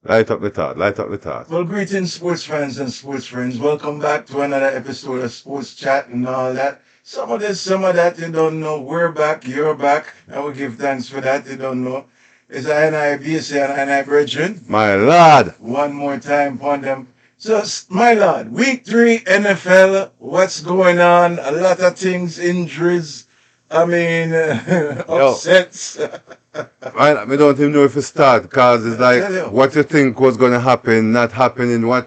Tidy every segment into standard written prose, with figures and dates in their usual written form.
Light up the thought. Light up the thought. Well, greetings, sports fans and sports friends. Welcome back to another episode of Sports Chat and all that. Some of this, some of that, you don't know. We're back, you're back, and we give thanks for that. You don't know. It's I BC and I Brethren. My lord. One more time upon them. So, my lord, week 3 NFL, what's going on? A lot of things, injuries, I mean, Yo, upsets. I don't even know if to start because it's I like tell you. what you think was going to happen, not happening, what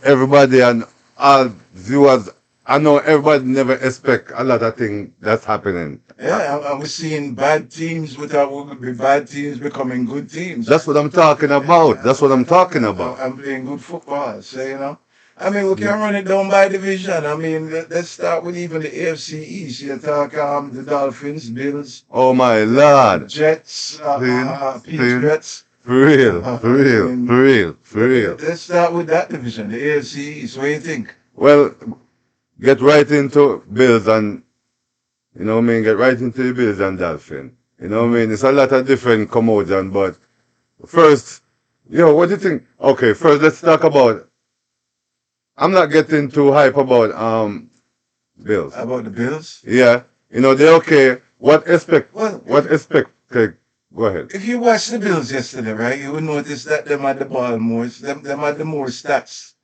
everybody and all viewers, I know everybody never expect a lot of things that's happening. Yeah, and we're seeing bad teams without would be bad teams becoming good teams. That's what I'm talking about. That's what I'm talking about. I'm playing good football, so I mean, we can run it down by division. I mean, let's start with even the AFC East. You talk the Dolphins, Bills, Oh my lord. Jets, Still, Patriots. for real, for I real, mean, for real, for real. let's start with that division, the AFC East. What do you think? Well, get right into Bills and, you know what I mean, get right into the Bills and Dolphin. You know what I mean? It's a lot of different commotion, but first, what do you think? Okay, first let's talk about, I'm not getting too hype about Bills. About the Bills? Yeah, they're okay. Well, What expect, okay, go ahead. if you watched the Bills yesterday, right, you would notice that them had the ball more, them had the more stats,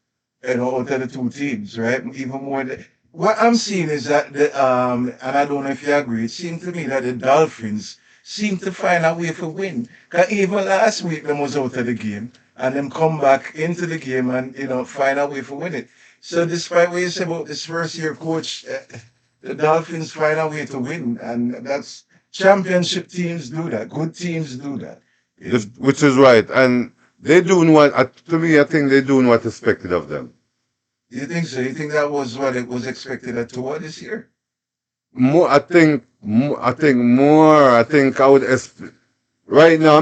out of the two teams, right? Even more. What I'm seeing is that and I don't know if you agree. It seemed to me that the Dolphins seem to find a way to win. Cause even last week them was out of the game, and them come back into the game and find a way to win it. So despite what you say about this first year coach, the Dolphins find a way to win, and that's championship teams do that. Good teams do that. Which is right. And they're doing what, to me, I think they're doing what's expected of them. You think so? You think that was what it was expected at what this year? More, I think I would, right now,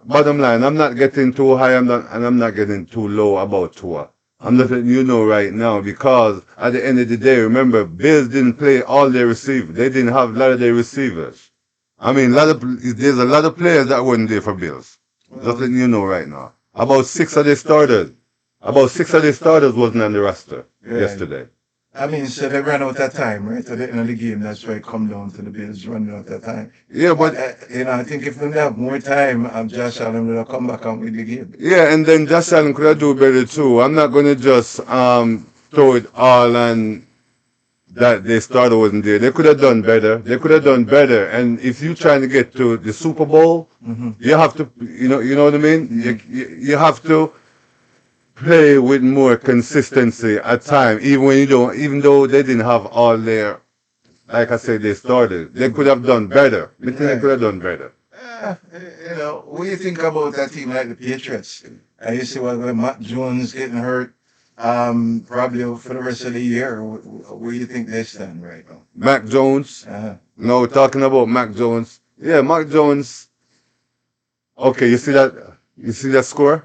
bottom line, I'm not getting too high, and I'm not getting too low about Tua. I'm letting you know right now because at the end of the day, remember, Bills didn't play all their receivers. They didn't have a lot of their receivers. I mean, there's a lot of players that weren't there for Bills. Just letting you know right now. About six of the starters wasn't on the roster yesterday. I mean, so they ran out that time, right? At the end of the game, that's why it come down to the Bills running out that time. Yeah, but I think if they have more time, Josh Allen will come back and win the game. yeah, and then Josh Allen could have do better too. I'm not gonna just throw it all on that they starter wasn't there. They could have done better. They could have done better. And if you're trying to get to the Super Bowl, you have to, you know what I mean. You have to play with more consistency at time, even though they didn't have all their, like I said, they started. They could have done better. I think they could have done better. What do you think about that team like the Patriots? And you see when Matt Jones getting hurt, probably for the rest of the year. Where do you think they stand right now? Mac Jones. No, talking about Mac Jones. Yeah, Mac Jones. Okay, you see that? You see that score?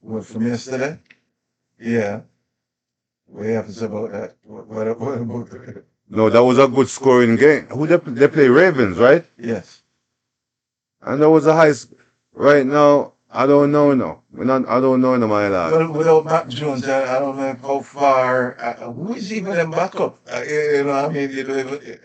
What from yesterday? Yeah. What do you have to say about that? What about that? No, that was a good scoring game. They play Ravens, right? Yes. And that was a right now. I don't know. No, I don't know. No, my lad. Well, without Mac Jones, I don't know how far. Who is even in backup? I mean,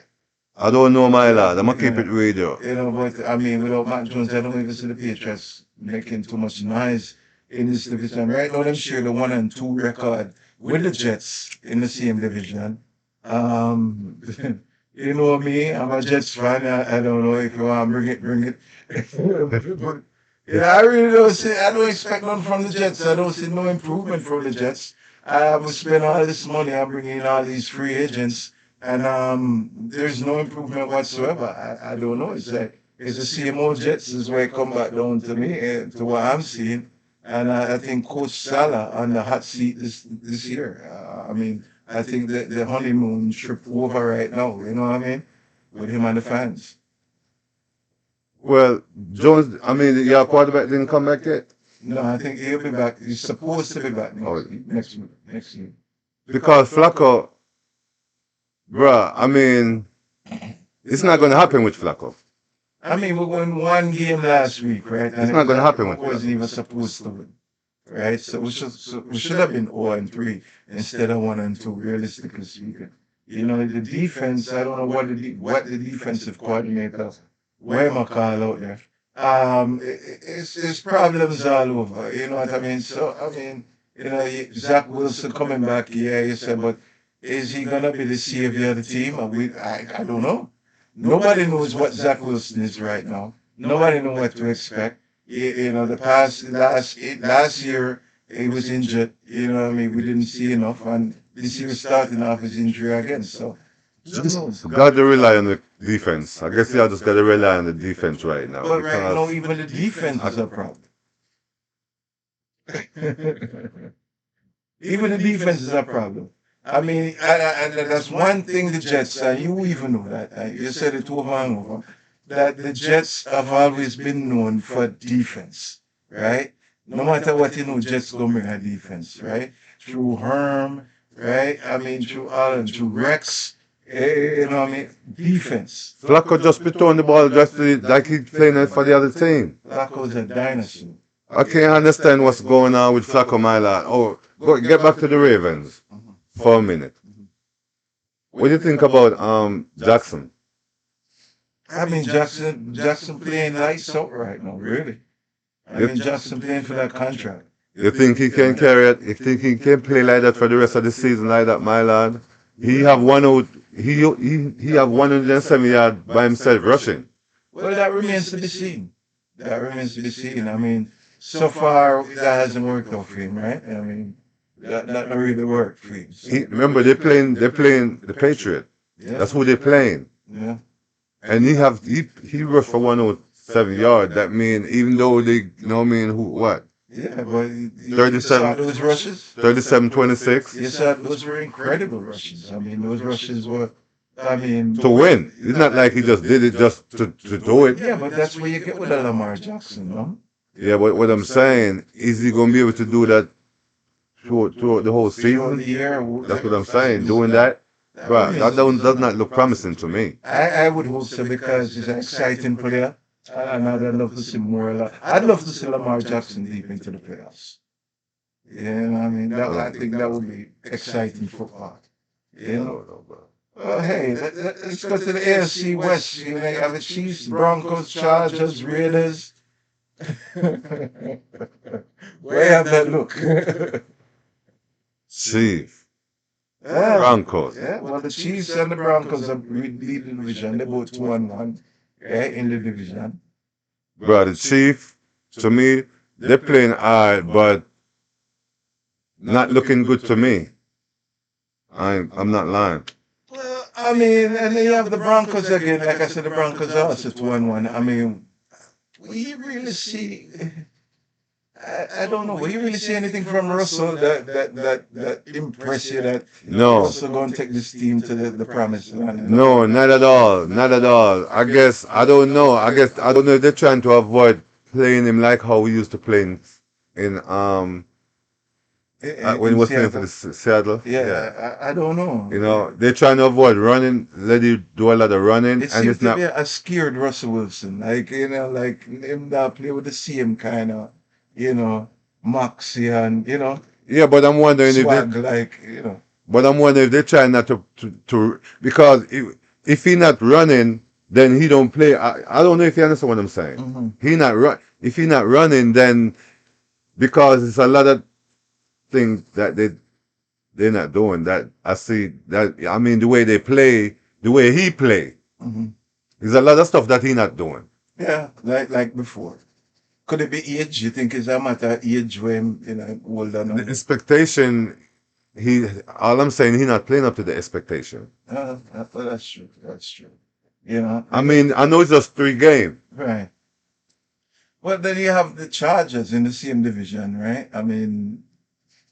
I don't know, my lad. I'm gonna keep it real. But I mean, without Mac Jones, I don't even see the Patriots making too much noise in this division. Right now, them share the 1-2 record with the Jets in the same division. Um, you know me, I'm a Jets fan. I don't know if you want to bring it. But, I really don't see, I don't expect nothing from the Jets. I don't see no improvement from the Jets. I have spent all this money on bringing in all these free agents, and there's no improvement whatsoever. I don't know. It's the same old Jets is where it come back down to me, to what I'm seeing. And I think Coach Salah on the hot seat this year. I mean, I think that the honeymoon trip over right now. You know what I mean? With him and the fans. Well, Jones. I mean, your quarterback didn't come back yet. No, I think he'll be back. He's supposed to be back next week. Next year. Because Flacco, bruh. I mean, it's not gonna happen with Flacco. I mean, we won one game last week, right? It's not going to happen with wasn't that. even supposed to win, right? So we should have been 0-3 instead of 1-2, realistically speaking. You know, the defense. I don't know what the defensive coordinator, where am I call out there? It's problems all over. You know what I mean? So I mean, Zach Wilson coming back, yeah, you said, but is he gonna be the savior of the team? I don't know. Nobody knows what Zach Wilson is right now. Nobody knows what to expect. The last year he was injured. You know what I mean? We didn't see enough, and this year starting off his injury again. So who Just knows? got to rely on the defense. I guess you just got to rely on the defense right now But right now, because even the defense is a problem. Even the defense is a problem. I mean, and that's one thing the Jets, you even know that. You said it over and over, that the Jets have always been known for defense, right? No matter what, Jets gonna bring a defense, right? Through Herm, right? I mean, through Allen, through Rex, I mean, defense. Flacco just be throwing the ball just like he's playing it for the other team. Flacco's a dinosaur. I can't understand what's going on with Flacco, my lad. Oh, get back to the Ravens for a minute. What do you think about Jackson? I mean, Jackson playing lights out right now, really. I mean, Jackson playing for that contract. You think he can carry it? You think he can play like that for the rest of the season like that, my lad? He have one out. He have 107 yards by himself rushing. Well, that remains to be seen. That remains to be seen. I mean, so far that hasn't worked out for him, right? I mean, that not really worked for him. So, Remember they're playing the Patriot. yeah, That's who they're playing. yeah, And he rushed for 107 yards. That mean even though they who what yeah. But you 37 saw those rushes. 37-26 You saw those were incredible rushes. I mean, those rushes were. I mean, to win. It's not like he just did it just to do it. yeah, but that's what you get with a Lamar Jackson, no? Yeah, but what I'm saying is he gonna be able to do that throughout the whole Throughout season? the year, That's what I'm saying. Doing that, bro, does not look promising to me. I would hope so because he's an exciting player. And I'd love to see more. I'd love to see Lamar Jackson deep into the playoffs. Yeah, I mean, I think that would be exciting football. I You know? don't know, bro. Well, hey, let's go to the AFC West. You have the Chiefs, Broncos, Chargers, Raiders. Where have that look? Chief, Yeah, Broncos. yeah. Well, the Chiefs and the Broncos are lead the division. They're both 2-1, yeah, in the division. Bro, the Chief, to me, they're playing hard, but not looking good to me. I'm not lying. Well, I mean, and then you have the Broncos again. Like I said, the Broncos are also 2-1. I mean, we really see. I don't know. Will you really see anything from Russell that impress you that No. Russell going to take this team to the promised land? No, not at all. Not at all. I don't know. I don't know if they're trying to avoid playing him like how we used to play in when he was playing for the Seattle. Yeah, I don't know. They're trying to avoid running, let you do a lot of running, It and seems it's to not. be a scared Russell Wilson. Like, like him that play with the same kind of, moxie and, Yeah, but I'm wondering if swag, they. like, But I'm wondering if they're trying not to because if he not running, then he don't play. I don't know if you understand what I'm saying. Mhm. He not run. If he not running, then because it's a lot of things that they're not doing. That I see that I mean the way they play, the way he play, Mhm. there's a lot of stuff that he not doing. Yeah, like before. Could it be age? You think it's a matter of age when, older The now? expectation, all I'm saying, he not playing up to the expectation. Well, that's true. That's true. I mean, I know it's just 3 games. Right. Well, then you have the Chargers in the same division, right? I mean,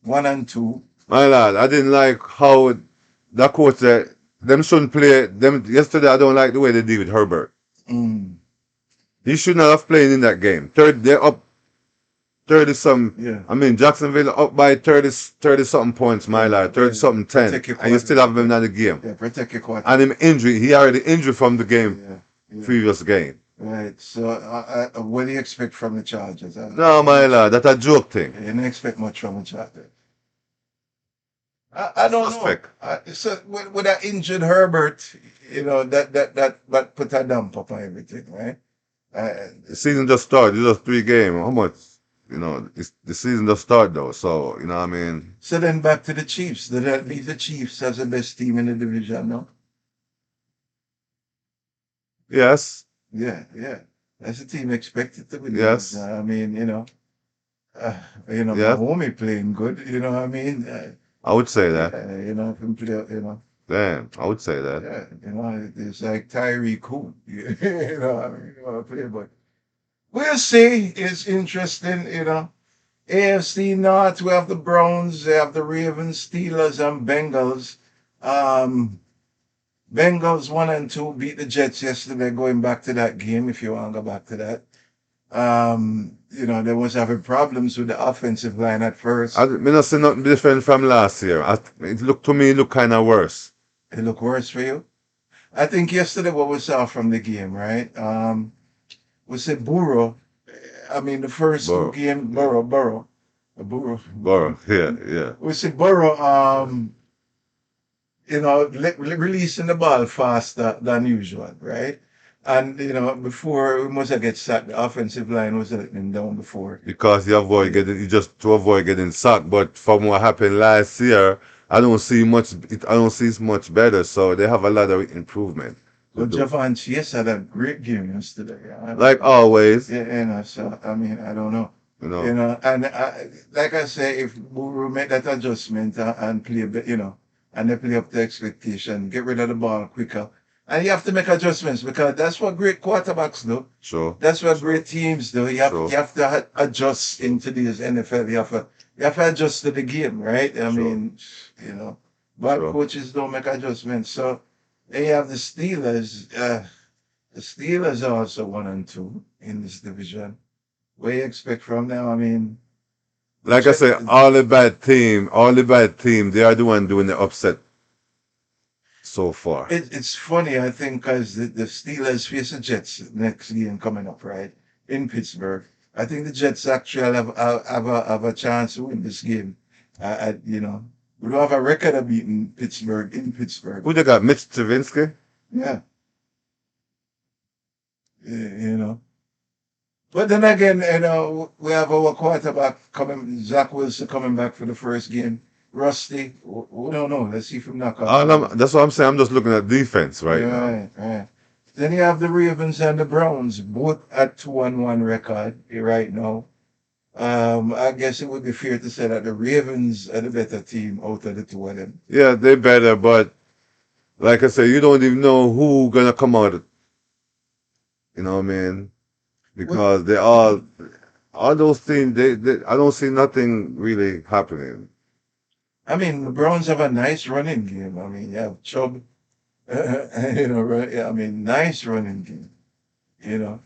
1-2. My lad, I didn't like how that coach said them shouldn't play them yesterday. I don't like the way they did with Herbert. Mm, He should not have played in that game. They're up 30 some. yeah. I mean, Jacksonville up by 30 something points, my lad, 30 something 10, Protect your and you still have him in the game. Yeah, protect your quarterback. And him injury, he already injured from the game Yeah. previous game. Right. So, what do you expect from the Chargers? No, my lad, that's a joke thing. You didn't expect much from the Chargers. I don't know. Suspect. So with that injured Herbert, that put a damp up on everything, right? The season just started. It's just 3 games. How much? The season just started though. So, you know what I mean? So then back to the Chiefs. Did that leave the Chiefs as the best team in the division? No. Yes. Yeah, yeah. That's the team expected to win the division. Yes. I mean, uh, my Yes. homie playing good. You know what I mean? I would say that. If him play, Damn. I would say that. yeah, it's like Tyreek Cool. I mean, play, but we'll see. It's interesting, AFC North, we have the Browns, they have the Ravens, Steelers, and Bengals. Um, Bengals 1-2 beat the Jets yesterday, going back to that game, if you want to go back to that. They was having problems with the offensive line at first. I not see nothing different from last year. It looked kind of worse. It looked worse for you. I think yesterday what we saw from the game, right? We said Burrow. I mean, the first two Burrow. games, Burrow. Burrow. Yeah. Yeah. We said Burrow, releasing the ball faster than usual, right? And before we must have get sacked, the offensive line was letting him down before. Because you just to avoid getting sacked. But from what happened last year, I don't see much. I don't see much better. So they have a lot of improvement to But do. Javon Chase had a great game yesterday. Like always, Yeah, so I mean, I don't know. you know. And like I say, if we make that adjustment and play, and they play up the expectation, get rid of the ball quicker. And you have to make adjustments because that's what great quarterbacks do. Sure. That's what great teams do. Sure. You have to adjust in today's NFL. You have to adjust to the game, right? I Sure. mean, bad Sure. coaches don't make adjustments. So they have the Steelers. The Steelers are also 1-2 in this division. What do you expect from them? I mean, Like I say, all the bad team, they are the one doing the upset so far. it's funny, I think, because the Steelers face the Jets next game coming up, right? In Pittsburgh. I think the Jets actually have a chance to win this game. We don't have a record of beating Pittsburgh in Pittsburgh. Who they got? Mitch Trubisky? Yeah. You know. But then again, we have our quarterback Zach Wilson coming back for the first game. Rusty, we don't know. Let's see if we knock out. That's what I'm saying. I'm just looking at defense right now. Right. Then you have the Ravens and the Browns, both at 2-1 record right now. I guess it would be fair to say that the Ravens are the better team out of the two of them. Yeah, they better, but like I said, you don't even know who gonna come out. You know what I mean? Because they all those teams. I don't see nothing really happening. I mean, the Browns have a nice running game. I mean, you have Chubb, right? I mean, nice running game. You know.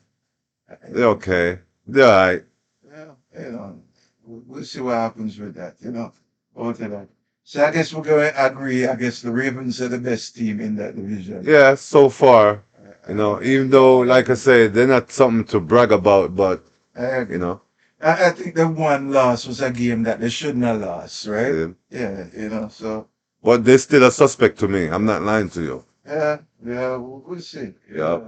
They're okay. They're all right. Well, we'll see what happens with that. Both of that. So I guess we're going to agree. I guess the Ravens are the best team in that division. Yeah, so far. Even though, like I said, they're not something to brag about, but I agree. you know, I think the one loss was a game that they shouldn't have lost, right? yeah. Yeah, so But they're still a suspect to me. I'm not lying to you. yeah, we'll see. Yeah.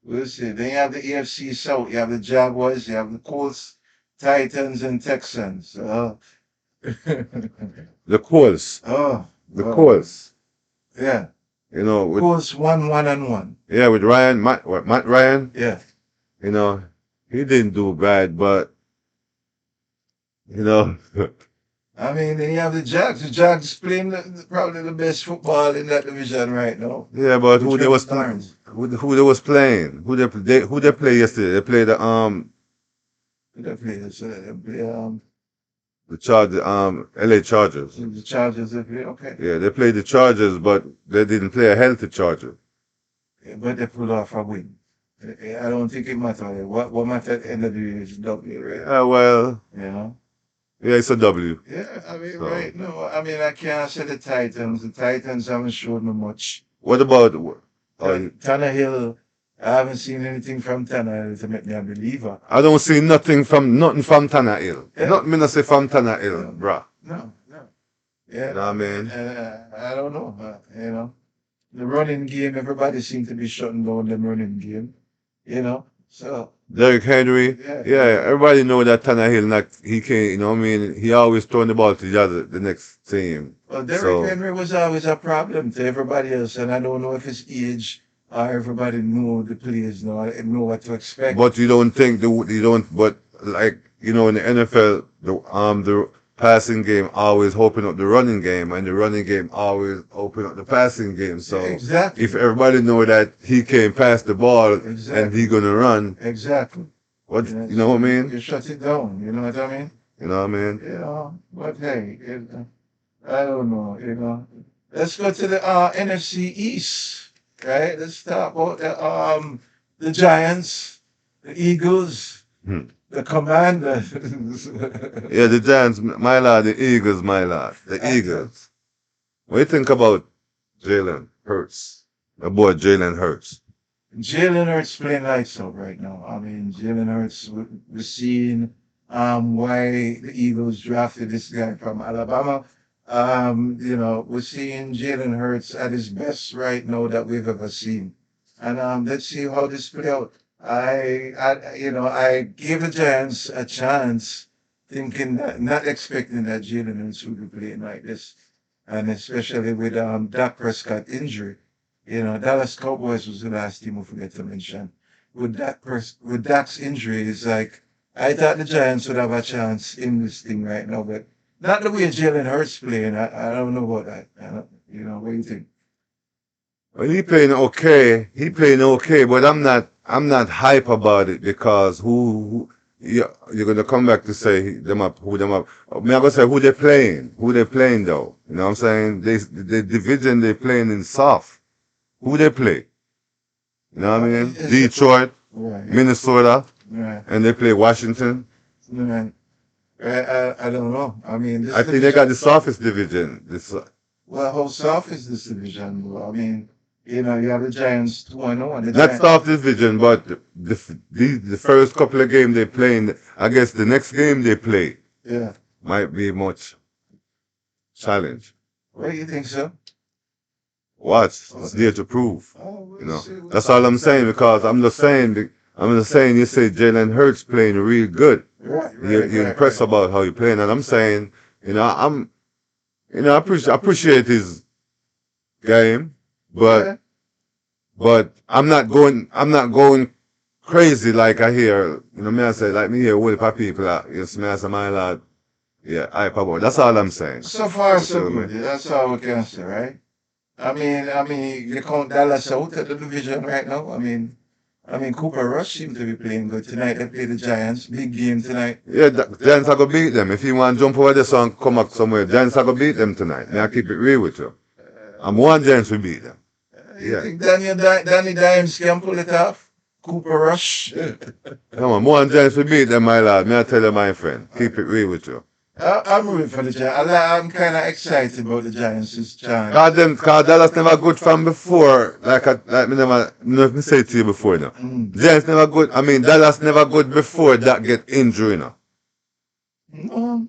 We'll see. Then you have the AFC South. You have the Jaguars. You have the Colts, Titans, and Texans. The Colts. Oh, The oh, Colts. yeah. With Colts 1-1-1. yeah, with Matt Ryan. Yeah. He didn't do bad, but you know, I mean, then you have the Jags. The Jags playing probably the best football in that division right now. yeah, but With who they Trevor was Lawrence. who they was playing? Who they play yesterday? They played Who they play? So they play, the LA Chargers. the Chargers. They play. Okay. Yeah, they played the Chargers, but they didn't play a healthy Charger. Yeah, but they pulled off a win. I don't think it matters. What matters at the end of the day is W, right? Yeah, well, You know? yeah, it's a W. Yeah, I mean, So- right. No, I mean, I can't say the Titans. The Titans haven't shown me much. What about? Tannehill I haven't seen anything from Tannehill to make me a believer. I don't see nothing from Tannehill. Yeah. Nothing me not say from Tannehill, No, bruh. no, no. You know Yeah, what I mean? I don't know, the running game, everybody seems to be shutting down the running game, so, Derrick Henry, yeah, yeah, everybody know that Tannehill not he can't, you know what I mean? He always throwing the ball to the next team. Well, Derrick So, Henry was always a problem to everybody else, and I don't know if it's age or everybody know the players know what to expect. but you don't think you don't, but like you know in the NFL, the passing game always open up the running game, and the running game always open up the passing game. Yeah, So exactly, if everybody know that he can pass the ball and exactly, he gonna run, exactly. what you know So what I mean? you shut it down. You know what I mean? You know what I mean? But hey, I don't know. Let's go to the NFC East, right? Let's talk about the Giants, the Eagles, Hmm. the Commanders. Yeah, the Giants, my lad, the Eagles, my lad, the Eagles. What do you think about Jalen Hurts? The boy Jalen Hurts. Jalen Hurts playing lights out right now. I mean, Jalen Hurts, we're seeing why the Eagles drafted this guy from Alabama. We're seeing Jalen Hurts at his best right now that we've ever seen. And let's see how this play out. I gave the Giants a chance, thinking that, not expecting that Jalen Hurts would be playing like this, and especially with Dak Prescott injury. Dallas Cowboys was the last team we forget to mention. With Dak's injury, it's like I thought the Giants would have a chance in this thing right now, but not the way Jalen Hurts playing. I don't know about that. What do you think? Well, he playing okay. He playing okay, but I'm not hype about it because you're gonna come back to say who them up. I mean, I'm gonna say who they playing though. You know what I'm saying? The division they playing in soft. Who they play? You know what I mean? Detroit, Right, Minnesota, right, and they play Washington. right. I don't know. I mean, this I think they got the softest division. well, how soft is this division, bro? I mean, you have the Giants 2-0 and the Not Giants. soft division, but the first couple of games they playing. I guess the next game they play Yeah. might be much challenge. What do you think, so? Watch, it's there to prove. Oh, You we'll know, see. that's all I'm saying because I'm just saying. You say Jalen Hurts playing real good. Right, You're impressed about how he playing, and I'm saying, I appreciate his game, but Yeah. I'm not going crazy like I hear. Me I say like me hear whole of people. Yes, me I say my lad. Yeah, hype about. That's all I'm saying. So far, You so feel me? good. That's all we can say, right? I mean, you count Dallas out at the division right now. I mean, Cooper Rush seems to be playing good tonight. They play the Giants. Big game tonight. Yeah, Giants are gonna beat them. If you want to jump over this and come up somewhere, Giants are gonna beat them tonight. May I keep it real with you? I'm one Giants will beat them. You Yeah. think Danny Dimes can pull it off? Cooper Rush? Come on, one Giants will beat them, my lad. May I tell you, my friend? Keep it real with you. I'm rooting for the Giants. I'm kind of excited about the Giants' chance. Cause Dallas never good from before. Like me say it to you before now. Giants never good. I mean, Dallas never good before that get injury now. Well,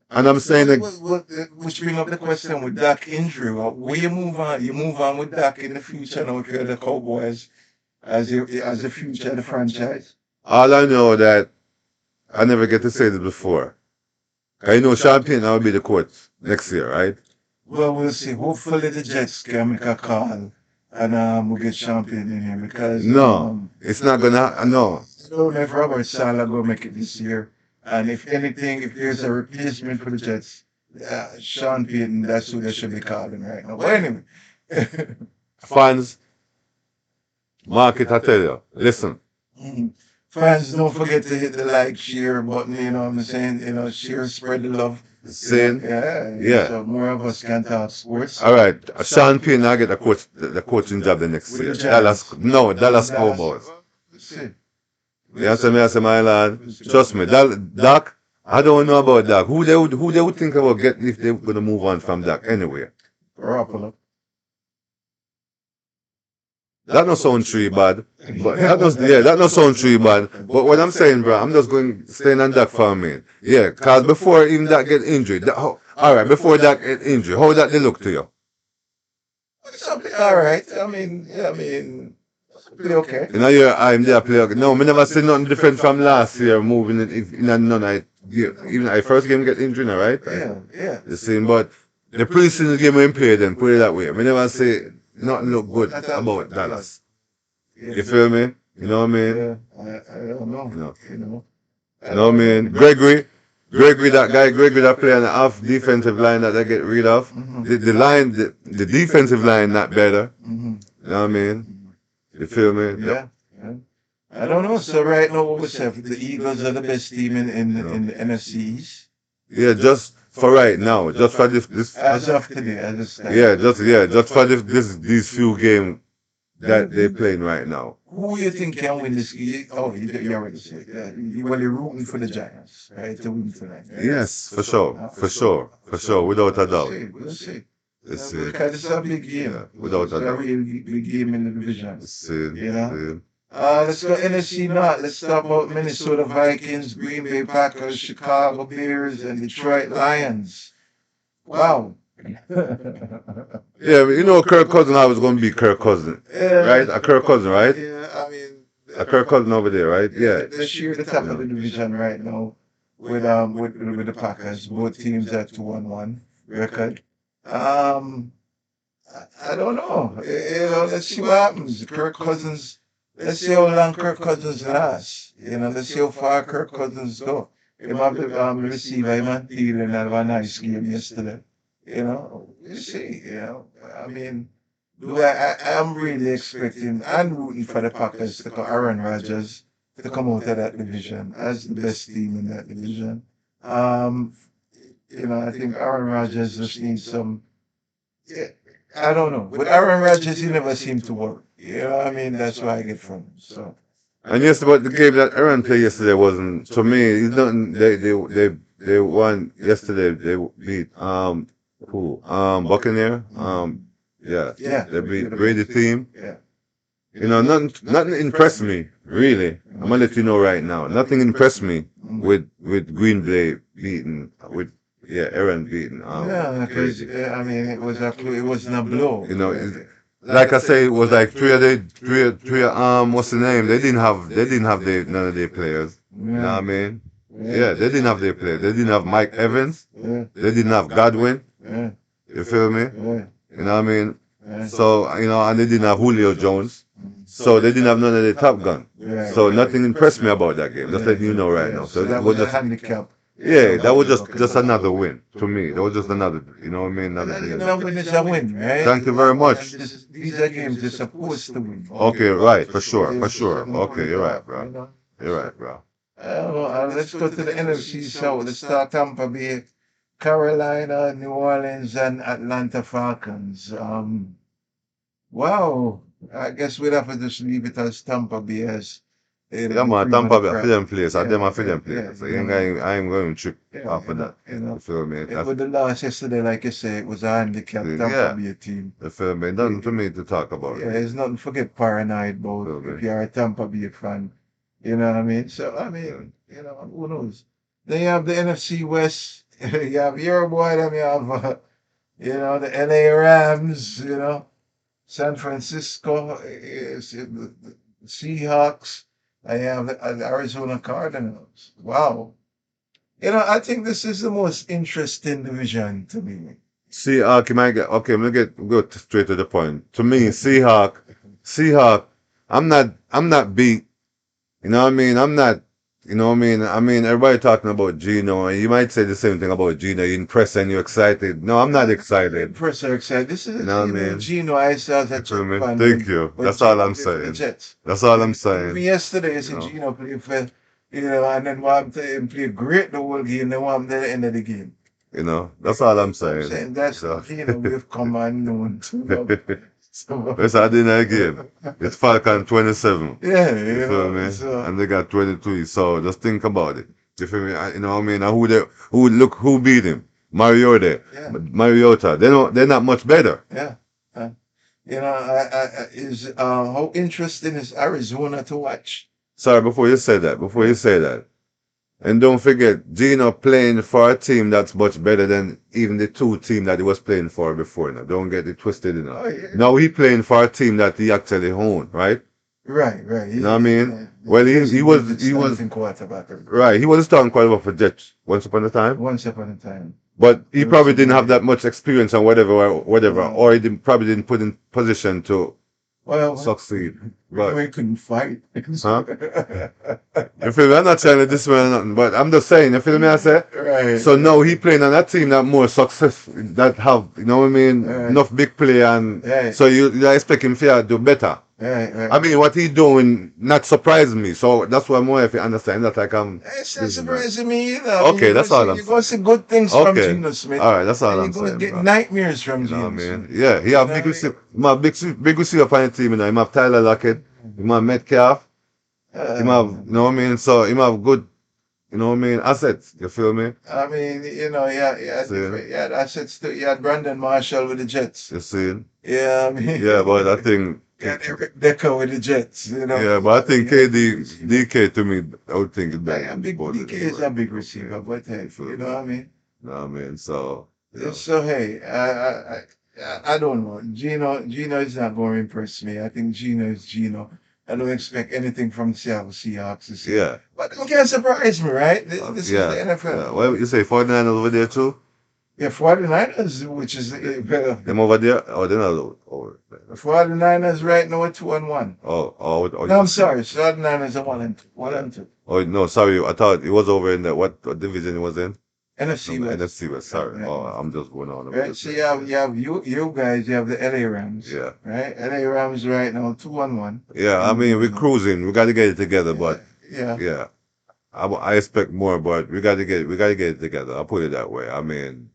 And I'm saying that which bring up the question with Dak injury. Will you move on? You move on with Dak in the future now if you're the Cowboys as the future of the franchise. all I know that I never get to say this before. Cause you know Sean Payton will be the coach next year, right? Well, we'll see. Hopefully the Jets can make a call and we'll get champion in here because No, it's not gonna. No, I don't know if Robert Sala will make it this year. And if anything, if there's a replacement for the Jets, Sean Payton, that's who they should be calling right now. But anyway, fans, market. I tell you, listen. fans, don't forget to hit the like, share button. You know what I'm saying? Share, spread the love. Saying, yeah. So more of us can talk sports. All right, Sean Payton, I get the coaching job the next With year. the Giants. Dallas Cowboys. Let's see. You answer me, I say, my lad. Trust me, Dak. I don't know about Dak. Who they would think about getting if they were gonna move on from Dak anyway? Garoppolo. That no sound tree bad. But that no sound tree bad. But what I'm saying, bro, I'm just going staying on that for a minute. Yeah, cause before even that get injured, all right, before that get injured, how that they look to you? Something all right. I mean, yeah, I mean, something okay. You know, I'm there play. No, me never see nothing different from last year. Moving it in a none. Even I first game get injured, all right? Yeah, yeah. The same, but the preseason game we played, then put it that way. Me never say nothing look good about Dallas. Yeah, You feel me? You know what I mean? yeah. I don't know. You know, You know, I you know what I don't know. mean? Gregory, that guy, Gregory that play on the off defensive line that they get rid of. The line, the defensive line not better. Mm-hmm. You know what I mean? You feel me? Yeah, yeah. I don't know. So right now, what we say, the Eagles are the best team in the NFC East. Yeah, just for right now, just for this As of today, as it yeah, stands. just for these few games that they playing right now. Who you think can win this? Oh, you already said. Well, you're rooting for the Giants, right? To win tonight, right? Yes, for sure, without a doubt. We'll see. Let's see. Because it's a big game. Yeah, without It's a a doubt. really big game in the division. Let's see. You know? Let's go NFC North. Let's talk about Minnesota Vikings, Green Bay Packers, Chicago Bears, and Detroit Lions. Wow. Yeah, but you know Kirk Cousins, I was going to be Kirk Cousins, right? A Kirk Cousin, right? Yeah, I mean, A Kirk Cousin over there, right? Yeah. they share the top of the division right now with the Packers. Both teams at 2-1 record. Um, I don't know. Let's see what happens. Kirk Cousins. Let's see how long Kirk Cousins lasts. Let's see how far Kirk Cousins go. Him have the receiver, him and Thielen had a nice game yesterday. We'll see. I mean, I'm really expecting and rooting for the Packers to come, Aaron Rodgers to come out of that division as the best team in that division. Um, I think Aaron Rodgers just needs some. Yeah, I don't know. With Aaron Rodgers, he never seemed to work. I mean? That's what I get from him. So, And yes, but the game that Aaron played yesterday wasn't, to me, it's nothing. They won yesterday. They beat who Buccaneer. Yeah, yeah, they beat Brady team. yeah. Nothing impressed me really. I'm gonna let you know right now. Nothing impressed me with Green Bay beating with Aaron beating. Yeah, because I mean, it wasn't a blow. Like I say, it was like three what's the name? They didn't have none of their players. You know what I mean? Yeah, they didn't have their players. They didn't have Mike Evans. Yeah, They didn't have Godwin. yeah, You feel me? yeah, You know what I mean? yeah. So, and they didn't have Julio Jones. So they didn't have none of the top gun. Right. So nothing impressed me about that game. Just letting you know right now. So that it was was a just handicap. that was just another win to me. That was just another, you know what I mean? Another You game. know, win is a win, right? Thank you very much. These are games you're supposed to win. Okay, right, for sure. Okay, you're right, bro. You're right, bro. Let's go to the NFC South. Let's start Tampa Bay, Carolina, New Orleans, and Atlanta Falcons. Wow. I guess we'd have to just leave it as Tampa Bay as Yeah, man, Tampa Bay, for them place. I them for them place. So I ain't going to trip off of that. You feel me? With the loss yesterday, like you say, it was a handicap Tampa Bay team. You feel me? Nothing for me to talk about. Yeah, there's nothing to get paranoid about if you're a Tampa Bay fan. You know what I mean? So, I mean, who knows? Then you have the NFC West. You have your boy, then you have, the LA Rams, San Francisco, the Seahawks. I have the Arizona Cardinals. Wow. I think this is the most interesting division to me. Seahawk, I'm gonna go straight to the point. To me, Seahawk, I'm not beat. You know what I mean? I'm not, you know what I mean? I mean, everybody talking about Gino, and you might say the same thing about Gino. You're impressed and you're excited. No, I'm not excited. Impressed or excited. This is, You know what I mean? Gino, I saw that. Thank you. That's all I'm saying. That's all I'm saying. Yesterday, I said Gino played for, and then want him play great the whole game, then want him to the end of the game. That's all I'm saying. That's, we've come unknown to. Yes, I didn't again. It's Falcon 27. Yeah, You feel me? And they got 23. So just think about it. You feel me? You know what I mean? And who beat him? Mariota. Yeah. Mariota. They're not much better. Yeah. How interesting is Arizona to watch? Sorry, before you Yeah. say that, and don't forget, Gino playing for a team that's much better than even the two team that he was playing for before. Now, don't get it twisted, you know. Oh yeah. Now he playing for a team that he actually owned, right? Right, right. You know what I mean? The Well, designated he was starting quarterback. right. He was a starting quarterback for Jets once upon a time, Once upon a time. but he There was probably a didn't have boy. that much experience and whatever, Uh, or probably didn't put in position to well, succeed. But we couldn't fight. huh? You feel me? I'm not trying to this or nothing, but I'm just saying. You feel me? I say. Right, So now he right, playing on that team that more success that have, you know what I mean, right, enough big play, and right, so you expect him to do better. right, I right. mean, what he doing not surprising me. So that's why more if you understand that like I'm It's not this is not. surprising me either. I mean, Okay, that's all I'm you're going to saying. see good things from Okay, Geno Smith, all right, that's all and I'm you're going to saying, get bro. nightmares from You know what I Geno mean? Smith. Yeah, he You have know, big receiver on the team. You know, he have Tyler Lockett, he have Metcalf, he have, you know what I mean. So he have good, you know what I mean, assets. You feel me? I mean, yeah, See, different. Yeah, assets too. You had Brandon Marshall with the Jets. you see. Yeah, I mean, Yeah, but I think, you had Eric Decker with the Jets. yeah, but I think You had big KD, receiver. DK to me, I would think it's Yeah, better yeah, than big both of DK them, is a but big yeah, receiver, but you hey, feel you know me? what I mean? You know what I mean? So, yeah. So hey, I don't know. Gino is not going to impress me. I think Gino is Gino. I don't expect anything from the Seattle Seahawks this year. Yeah. But it can't surprise me, right? This is the Yeah. NFL. Yeah. Well, you say 49ers over there too? Yeah, 49ers, which is Them over there? Oh, they're not over the there. 49ers right now at 2-1. No, I'm sorry. 49ers are 1-2. One yeah. and two. Oh, no, sorry. I thought it was over in the, what division it was in? NFC West. NFC West. Right, Sorry. right, Oh, right. I'm just going on with Right. this. So you guys, you have the LA Rams, Yeah. right? LA Rams right now 2-1 Yeah. in I the mean, we're division. cruising. We got to get it together, Yeah, but yeah. yeah. I expect more, but we got to get it together. I'll put it that way. I mean,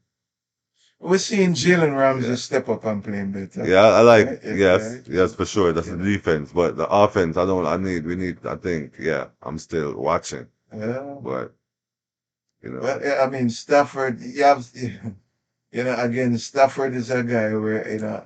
We're seeing Jalen Ramsey yeah. step up and playing better. Yeah, I like, Right? yes, Right? yes, for sure. That's the Yeah. defense, but the offense, I think, yeah, I'm still watching, Yeah. but, you Well, know, yeah, I mean Stafford. You have, again, Stafford is a guy where yeah,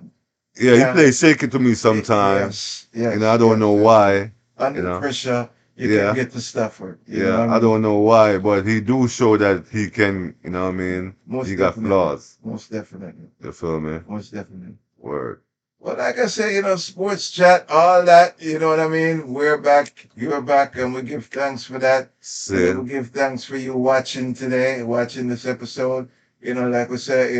he yeah, plays shaky to me sometimes. yes, You know, I yes, don't know yes, yes, yes. why, you Under know, pressure, you can yeah, get to Stafford. You know yeah, what I I mean? don't know why, but he do show that he can, you know what I mean? He Most got definitely. flaws, Most definitely. you feel me? Most definitely. Word. Well, like I say, sports chat, all that, you know what I mean? We're back, you're back, and we give thanks for that. Sin. We give thanks for you watching today, watching this episode. Like we said,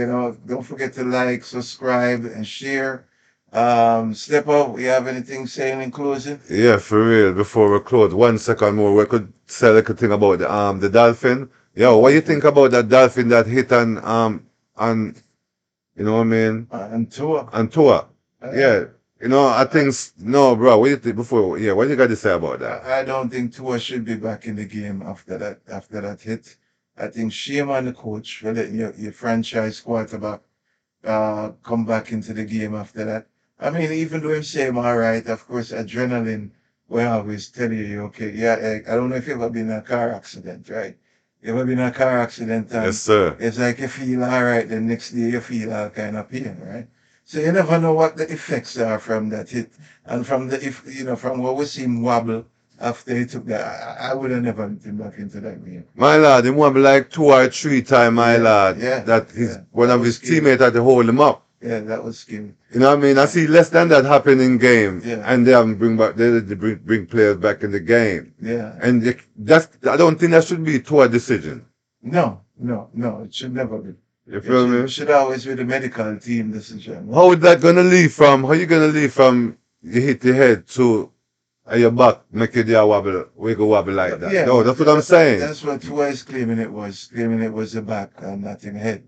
don't forget to like, subscribe, and share. Step up, you have anything saying in closing? Yeah, for real. Before we close, 1 second more. We could say a little thing about the dolphin. Yo, what you Okay. think about that dolphin that hit on you know what I mean? And tour. On tour? Uh, Yeah. You know, I think no, bro. What you think before? Yeah, what you got to say about that? I don't think Tua should be back in the game after that hit. I think shame on the coach for letting your franchise quarterback come back into the game after that. I mean, even though him say I'm all right, of course, adrenaline will always tell you, okay, yeah, I don't know if you've ever been in a car accident, right? You ever been in a car accident Yes, and sir. it's like you feel all right, the next day you feel all kind of pain, right? So you never know what the effects are from that hit. And from what we see him wobble after he took that, I would have never let him back into that game. My lad, him won like 2 or 3 times, my Yeah, lad. yeah, That his yeah. one That of was his scary. teammates had to hold him up. Yeah, that was scary. You know what I mean? I see less than that happen in game, Yeah, and they haven't bring players back in the game, yeah. and that's I don't think that should be to a decision. No, no, no. It should never be. You It feel should me? should always be the medical team decision. How is that gonna leave from? How you gonna leave from you hit the head to your back, make your there wiggle wobble like that? Yeah, No, that's what I'm saying. that's what Tua claiming it was. Claiming it was the back and not in the head.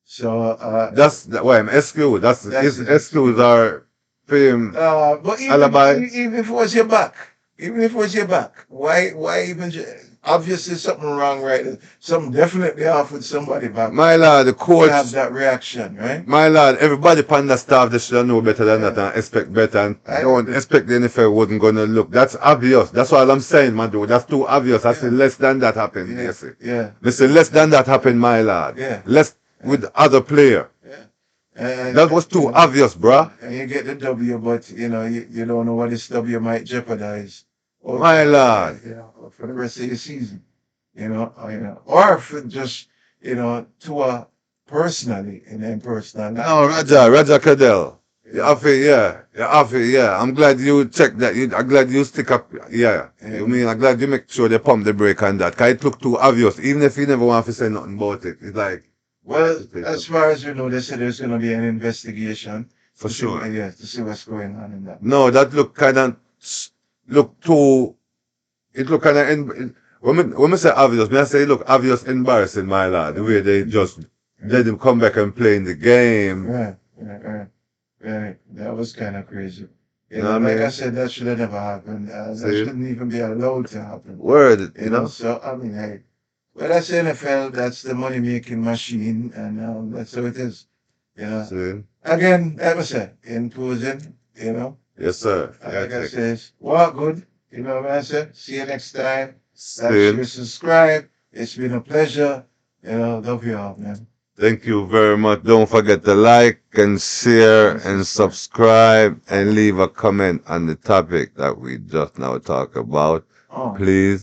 So That's why I'm excuse. That's that's his his excuse excuse. are fame But alibi. even if it was your back, even if it was your back, why even? Obviously, something wrong, right? Something definitely off with somebody back My lad, the to have coach. that reaction, right? My lad, everybody on the staff they should know better than that Yeah, and expect better and I don't agree. expect the NFL wasn't gonna look. That's obvious. That's all I'm saying, man, dude. That's too obvious. I say Yeah, less than that happened, you yeah, see. yeah, Listen, less than that happened, my lad. yeah. Less Yeah. with other player. Yeah. That was too obvious, bruh. And you get the W, but you don't know what this W might jeopardize. Or, My lord. for the rest of the season. Or for just, to personally and then personal. No, Raja Cadell. You off it, yeah. You off it, yeah. I'm glad you check that. I'm glad you stick up, yeah. You mean, I'm glad you make sure they pump the brake on that. Cause it look too obvious. Even if you never want to say nothing about it. It's like, Well, as far as we know, they said there's going to be an investigation. for sure. Yeah, to see what's going on in that. No, that look kind of, look too, it look kind of, when we say obvious, I say it look obvious embarrassing, my lad. The way they just let him come back and play in the game. Right. That was kind of crazy. Know what I Like I mean? said, that should have never happened. That See? shouldn't even be allowed to happen. Word, you know? So, I mean, hey, well, that's NFL, that's the money making machine, and that's how it is. See? Again, like I said, in closing, Yes, sir. like I said, walk good. You know what I said? See you next time. Like, See? share, subscribe. It's been a pleasure. Love you all, man. Thank you very much. Don't forget to like and share and subscribe and leave a comment on the topic that we just now talk about. Oh. Please.